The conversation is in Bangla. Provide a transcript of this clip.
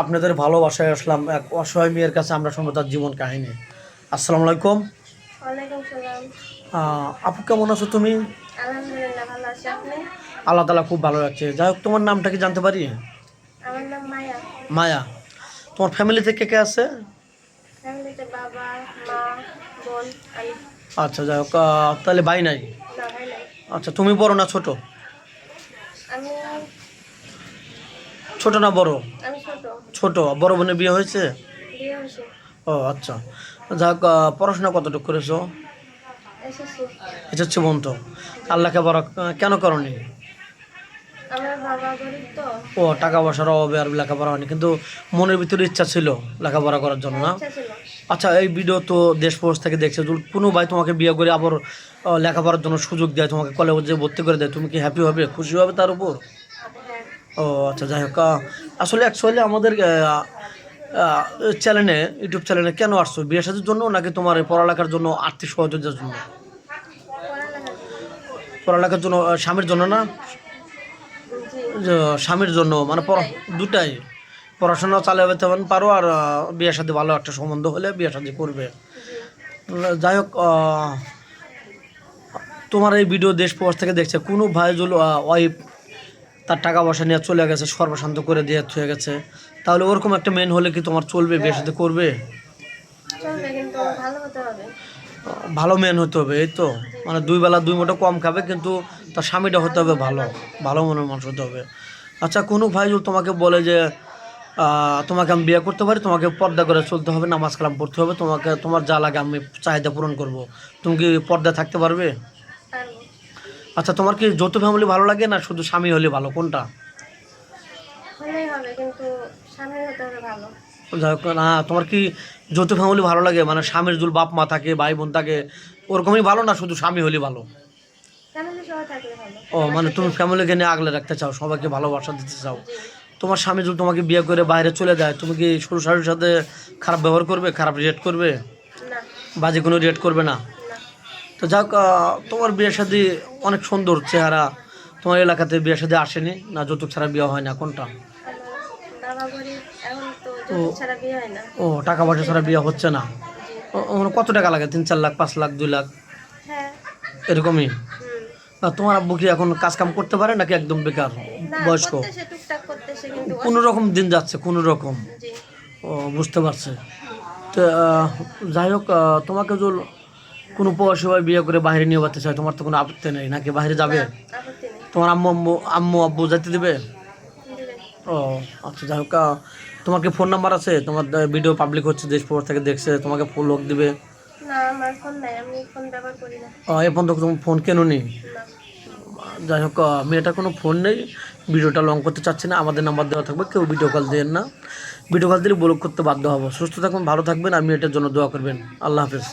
আপনাদের ভালোবাসায় আসলাম এক অসহায় মেয়ের কাছে। আমরা শুনবো তার জীবন কাহিনী। আসসালামু আলাইকুম। ওয়ালাইকুম সালাম। আপু, কেমন আছো তুমি? আলহামদুলিল্লাহ, ভালো আছি। আপনি? আল্লাহ তালা খুব ভালো আছে। যাই হোক, তোমার নামটা কি জানতে পারি? আমার নাম মায়া। মায়া। তোমার ফ্যামিলিতে কে কে আছে? ফ্যামিলিতে বাবা, মা, বোন, আমি। আচ্ছা, যাই হোক, তাহলে ভাই নাই? না, ভাই নাই। আচ্ছা, তুমি বড় না ছোট? আমি ছোট না বড়? আমি ছোট। ছোট। বড় বোনের বিয়ে হয়েছে? বিয়ে হয়েছে। ও আচ্ছা। যাই হোক, পড়াশোনা কতটুকু করেছো? এসেছি। এটা হচ্ছে বোন তো। আল্লাহকে বড় কেন করনি? আমার বাবা গরিব তো। ও, টাকা পয়সার অভাবে আর লেখাপড়া হয়নি, কিন্তু মনের ভিতরে ইচ্ছা ছিল লেখাপড়া করার জন্য, হ্যাঁ, না? ইচ্ছা ছিল। আচ্ছা, এই ভিডিও তো দেশ প্রবাস থেকে দেখছে, যদি কোনো ভাই তোমাকে বিয়ে করে আবার লেখাপড়ার জন্য সুযোগ দেয়, তোমাকে কলেজে ভর্তি করে দেয়, তুমি কি হ্যাপি হবে, খুশি হবে তার উপর? হ্যাঁ। ও আচ্ছা, যাই হোক, আসলে অ্যাকচুয়ালি আমাদের চ্যানেলে, ইউটিউব চ্যানেলে কেন আসছো? বিয়ে শাদীর জন্য নাকি তোমার এই পড়ালেখার জন্য, আর্থিক সহযোগিতার জন্য? পড়ালেখার জন্য। পড়ালেখার জন্য, স্বামীর জন্য না? জি। যে স্বামীর জন্য মানে দুটাই। দুটাই। পড়াশোনা চালিয়ে যেতে পারো, আর বিয়ে শাদী ভালো একটা সম্বন্ধ হলে বিয়ে শাদী করবে। জি। যাই হোক, তোমার এই ভিডিও দেশ প্রবাস থেকে দেখছে কোনো ভাই যদি ওয়াইফ তার টাকা পয়সা নিয়ে চলে গেছে, সর্বশান্ত করে দিয়ে হয়ে গেছে, তাহলে ওরকম একটা মেন হলে কি তোমার চলবে, বিয়ে শাদী করবে? চলবে, কিন্তু ভালো হতে হবে। ভালো মেন হতে হবে, এই তো। জি। মানে দুই বেলা দুই মুঠো কম খাবে, কিন্তু তার স্বামীটা হতে হবে ভালো, মানুষ। ভালো মনের মানুষ হতে হবে। আচ্ছা, কোনো ভাই যদি তোমাকে বলে যে তোমাকে আমি বিয়ে করতে পারি, তোমাকে পর্দা করে চলতে হবে, নামাজ কালাম পড়তে হবে, তোমাকে তোমার যা লাগে আমি চাহিদা পূরণ করব, তুমি কি পর্দায় থাকতে পারবে? পারবো। আচ্ছা, তোমার কি যৌথ ফ্যামিলি ভালো লাগে না শুধু স্বামী হলে ভালো, কোনটা? হলেই হবে, কিন্তু স্বামী হতে হবে ভালো। যাই হোক, না, তোমার কি যৌথ ফ্যামিলি ভালো লাগে, মানে স্বামীর জুল বাপ মা থাকে, ভাই বোন থাকে, ওরকমই ভালো, না শুধু স্বামী হলে ভালো? ফ্যামিলি সহ থাকলে ভালো। ও, আমার মানে সাথে। তুমি ফ্যামিলিকে নিয়ে আগলে রাখতে চাও, সবাইকে ভালোবাসা দিতে চাও। জি। তোমার স্বামী যদি তোমাকে বিয়ে করে বাইরে চলে যায়, তুমি কি শ্বশুর শাশুড়ির সাথে খারাপ ব্যবহার করবে, খারাপ রিয়েক্ট করবে, না। বাজে কোনো রিয়েক্ট করবে না? না। তো যাক, তোমার বিয়ে শাদী অনেক সুন্দর চেহারা, তোমার এলাকাতে বিয়ে শাদী আসেনি না, যৌতুক ছাড়া বিয়ে হয় না, কোনটা? আমার বাবা গরিব, এখন তো ও, যৌতুক ছাড়া বিয়ে হয় না। ও, টাকা পয়সা ছাড়া বিয়ে হচ্ছে না। জি। কত টাকা লাগে, 3-4 লাখ, 5 লাখ, 2 লাখ, হ্যাঁ। এরকমই? হুম। তোমার আব্বু কি এখন কাজ কাম করতে পারে নাকি একদম বেকার, না, বয়স্ক? করতেছে, টুকটাক করতেছে, কিন্তু কোনো রকম দিন যাচ্ছে, কোনো রকম। জি। ও, বুঝতে পারছে। তো যাই হোক, তোমাকে যদি কোনো প্রবাসী ভাই বিয়ে করে বাইরে নিয়ে যেতে চায়, তোমার তো কোনো আপত্তি নেই নাকি, বাইরে না, যাবে? আপত্তি নেই। তোমার আম্মু আব্বু যেতে দিবে? দিবে। ও আচ্ছা, যাই হোক, তোমার কি ফোন নাম্বার আছে? তোমার ভিডিও পাবলিক হচ্ছে, দেশ প্রবাস থেকে দেখছে, তোমাকে ফোন লোক দিবে? না, আমার ফোন নাই, আমি ফোন ব্যবহার করি না। এ পর্যন্ত তুমি ফোন কেন নি? না। যাই হোক, মেয়েটার কোনো ফোন নেই, ভিডিওটা লং করতে চাচ্ছি না, আমাদের নাম্বার দেওয়া থাকবে, কেউ ভিডিও কল দেন না, ভিডিও কল দিলে ব্লক করতে বাধ্য হবো। সুস্থ থাকবেন, ভালো থাকবেন, আর মেয়েটার জন্য দোয়া করবেন। আল্লাহ হাফেজ।